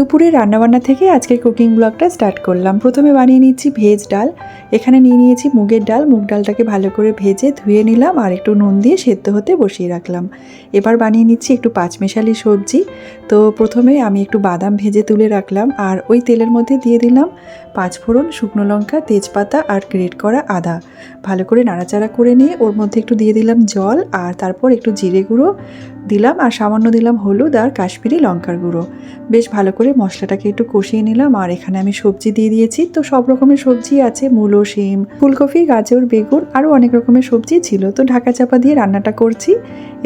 দুপুরে রান্নাবান্না থেকে আজকের কুকিং ব্লগটা স্টার্ট করলাম। প্রথমে বানিয়ে নিচ্ছি ভেজ ডাল। এখানে নিয়ে নিয়েছি মুগের ডাল। মুগ ডালটাকে ভালো করে ভেজে ধুয়ে নিলাম আর একটু নুন দিয়ে সেদ্ধ হতে বসিয়ে রাখলাম। এবার বানিয়ে নিচ্ছি একটু পাঁচমিশালি সবজি। তো প্রথমে আমি একটু বাদাম ভেজে তুলে রাখলাম আর ওই তেলের মধ্যে দিয়ে দিলাম পাঁচফোড়ন, শুকনো লঙ্কা, তেজপাতা আর গ্রেট করা আদা। ভালো করে নাড়াচাড়া করে নিয়ে ওর মধ্যে একটু দিয়ে দিলাম জল আর তারপর একটু জিরে গুঁড়ো দিলাম আর সামান্য দিলাম হলুদ আর কাশ্মীরি লঙ্কার গুঁড়ো। বেশ ভালো করে মশলাটাকে একটু কষিয়ে নিলাম আর এখানে আমি সবজি দিয়ে দিয়েছি। তো সব রকমের সবজি আছে, মূলো, শিম, ফুলকপি, গাজর, বেগুন আরও অনেক রকমের সবজি ছিল। তো ঢাকা চাপা দিয়ে রান্নাটা করছি।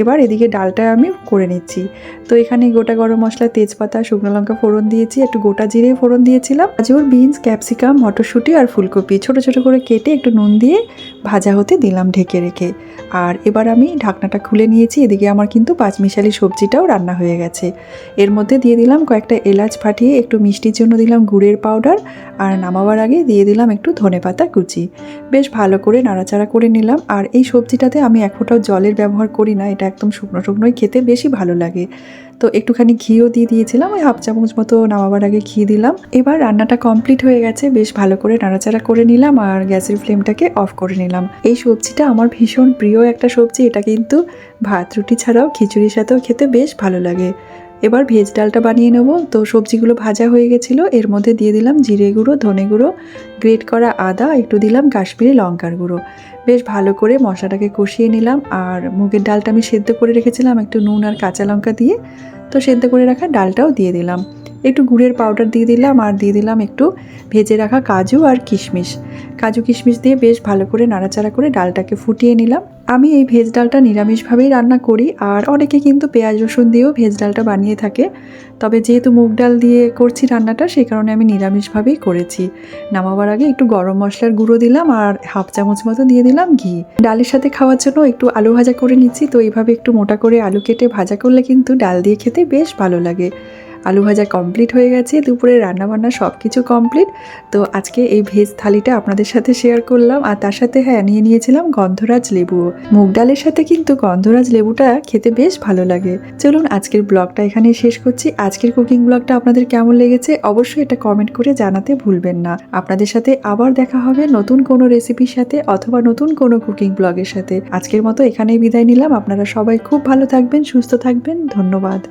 এবার এদিকে ডালটা আমি করে নিচ্ছি। তো এখানে গোটা গরম মশলা, তেজপাতা, শুকনো লঙ্কা ফোড়ন দিয়েছি, একটু গোটা জিরে ফোড়ন দিয়েছিলাম। গাজর, বিনস, ক্যাপসিকাম, মটরশুঁটি আর ফুলকপি ছোট ছোট করে কেটে একটু নুন দিয়ে ভাজা হতে দিলাম ঢেকে রেখে। আর এবার আমি ঢাকনাটা খুলে নিয়েছি। এদিকে আমার কিন্তু পাঁচমিশালি সবজিটাও রান্না হয়ে গেছে। এর মধ্যে দিয়ে দিলাম কয়েকটা এলাচ ফাটিয়ে, একটু মিষ্টির জন্য দিলাম গুড়ের পাউডার আর নামাবার আগে দিয়ে দিলাম একটু ধনেপাতা কুচি। বেশ ভালো করে নাড়াচাড়া করে নিলাম। আর এই সবজিটাতে আমি এক ফোঁটাও জলের ব্যবহার করি না, এটা একদম শুকনো শুকনোই খেতে বেশি ভালো লাগে। তো একটুখানি ঘিও দিয়ে দিয়েছিলাম, ওই হাফ চামচ মতো নামাবার আগে ঘি দিলাম। এবার রান্নাটা কমপ্লিট হয়ে গেছে। বেশ ভালো করে নাড়াচাড়া করে নিলাম আর গ্যাসের ফ্লেমটাকে অফ করে নিলাম। এই সবজিটা আমার ভীষণ প্রিয় একটা সবজি। এটা কিন্তু ভাত রুটি ছাড়াও খিচুড়ির সাথেও খেতে বেশ ভালো লাগে। এবার ভেজ ডালটা বানিয়ে নেব। তো সবজিগুলো ভাজা হয়ে গেছিলো, এর মধ্যে দিয়ে দিলাম জিরে গুঁড়ো, ধনে গুঁড়ো, গ্রেট করা আদা, একটু দিলাম কাশ্মীরি লঙ্কার গুঁড়ো। বেশ ভালো করে মশলাটাকে কষিয়ে নিলাম। আর মুগের ডালটা আমি সেদ্ধ করে রেখেছিলাম একটু নুন আর কাঁচা লঙ্কা দিয়ে। তো সেদ্ধ করে রাখা ডালটাও দিয়ে দিলাম, একটু গুড়ের পাউডার দিয়ে দিলাম আর দিয়ে দিলাম একটু ভেজে রাখা কাজু আর কিশমিশ। কাজু কিশমিশ দিয়ে বেশ ভালো করে নাড়াচাড়া করে ডালটাকে ফুটিয়ে নিলাম। আমি এই ভেজ ডালটা নিরামিষভাবেই রান্না করি আর অনেকে কিন্তু পেঁয়াজ রসুন দিয়েও ভেজ ডালটা বানিয়ে থাকে। তবে যেহেতু মুগ ডাল দিয়ে করছি রান্নাটা, সেই কারণে আমি নিরামিষভাবেই করেছি। নামাবার আগে একটু গরম মশলার গুঁড়ো দিলাম আর হাফ চামচ মতো দিয়ে দিলাম ঘি। ডালের সাথে খাওয়ার জন্য একটু আলু ভাজা করে নিচ্ছি। তো এইভাবে একটু মোটা করে আলু কেটে ভাজা করলে কিন্তু ডাল দিয়ে খেতে বেশ ভালো লাগে। আলু ভাজা কমপ্লিট হয়ে গেছে, দুপুরে রান্নাবান্না সব কিছু কমপ্লিট। তো আজকে এই ভেজ থালিটা আপনাদের সাথে শেয়ার করলাম। আর তার সাথে নিয়ে নিয়েছিলাম গন্ধরাজ লেবু। মুগ ডালের সাথে কিন্তু গন্ধরাজ লেবুটা খেতে বেশ ভালো লাগে। চলুন আজকের ব্লগটা এখানে শেষ করছি। আজকের কুকিং ব্লগটা আপনাদের কেমন লেগেছে অবশ্যই এটা কমেন্ট করে জানাতে ভুলবেন না। আপনাদের সাথে আবার দেখা হবে নতুন কোনো রেসিপির সাথে অথবা নতুন কোনো কুকিং ব্লগের সাথে। আজকের মতো এখানেই বিদায় নিলাম। আপনারা সবাই খুব ভালো থাকবেন, সুস্থ থাকবেন। ধন্যবাদ।